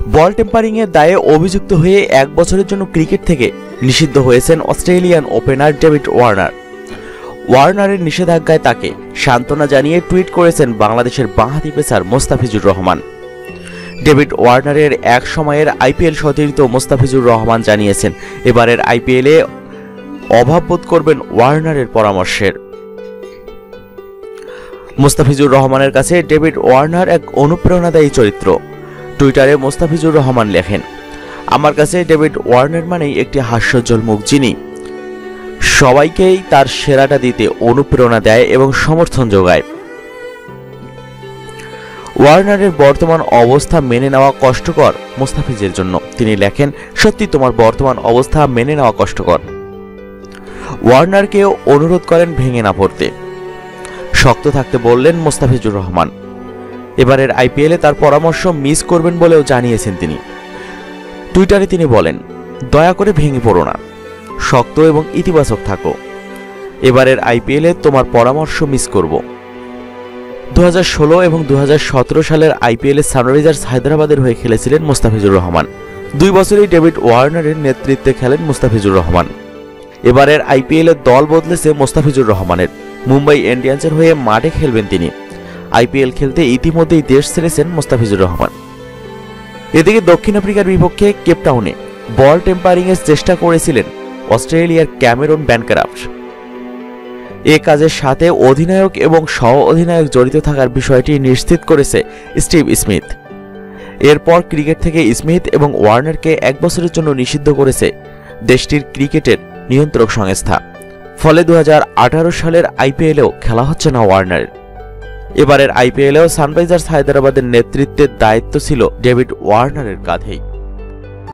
বল টেম্পারিংয়ের দায়ে অভিযুক্ত হয়ে 1 বছরের জন্য ক্রিকেট থেকে নিষিদ্ধ হয়েছেন অস্ট্রেলিয়ান ওপেনার ডেভিড ওয়ার্নার। ওয়ার্নারের নিষেধাজ্ঞায় তাকে সান্ত্বনা জানিয়ে টুইট করেছেন বাংলাদেশের বাঁহাতি পেসার মোস্তাফিজুর রহমান। ডেভিড ওয়ার্নারের এক সময়ের আইপিএল সতীর্থ মোস্তাফিজুর রহমান জানিয়েছেন এবারের আইপিএলে অভাববোধ করবেন ওয়ার্নারের পরামর্শের। মোস্তাফিজুর রহমানের কাছে ডেভিড ওয়ার্নার এক অনুপ্রেরণাদায়ী চরিত্র। টুইটারে মোস্তাফিজুর রহমান লেখেন, আমার কাছে ডেভিড ওয়ার্নার মানেই একটি হাস্যোজ্জ্বল মুখ, যিনি সবাইকেই তার সেরাটা দিতে অনুপ্রেরণা দেয় এবং সমর্থন যোগায়। ওয়ার্নারের বর্তমান অবস্থা মেনে নেওয়া কষ্টকর মোস্তাফিজের জন্য। তিনি লেখেন, সত্যি তোমার বর্তমান অবস্থা মেনে নেওয়া কষ্টকর। ওয়ার্নারকেও অনুরোধ করেন ভেঙে না পড়তে, শক্ত থাকতে বললেন মোস্তাফিজুর রহমান। এবারের আইপিএলে তার পরামর্শ মিস করবেন বলেও জানিয়েছেন তিনি। টুইটারে তিনি বলেন, দয়া করে ভেঙে পড়ো না, শক্ত এবং ইতিবাচক থাকো। এবারের আইপিএলে তোমার পরামর্শ মিস করব। 2016 এবং 2017 সালের আইপিএলে সানরাইজার্স হায়দ্রাবাদের হয়ে খেলেছিলেন মোস্তাফিজুর রহমান। 2 বছরই ডেভিড ওয়ার্নারের নেতৃত্বে খেলেন মোস্তাফিজুর রহমান। এবারের আইপিএলে দল বদলেছে মোস্তাফিজুর রহমানের। মুম্বাই ইন্ডিয়ান্সের হয়ে মাঠে খেলবেন তিনি। আইপিএল খেলতে ইতিমধ্যেই দেশ ছেড়েছেন মোস্তাফিজুর রহমান। এদিকে দক্ষিণ আফ্রিকার বিপক্ষে কেপটাউনে বল টেম্পারিংয়ের চেষ্টা করেছিলেন অস্ট্রেলিয়ার ক্যামেরন ব্যানক্রাফট। এ কাজের সাথে অধিনায়ক এবং সহ অধিনায়ক জড়িত থাকার বিষয়টি নিশ্চিত করেছে স্টিভ স্মিথ। এরপর ক্রিকেট থেকে স্মিথ এবং ওয়ার্নারকে 1 বছরের জন্য নিষিদ্ধ করেছে দেশটির ক্রিকেটের নিয়ন্ত্রক সংস্থা। ফলে 2018 সালের আইপিএলেও খেলা হচ্ছে না ওয়ার্নারের। এবারের আইপিএলেও সানরাইজার্স হায়দ্রাবাদের নেতৃত্বের দায়িত্ব ছিল ডেভিড ওয়ার্নারের কাঁধেই।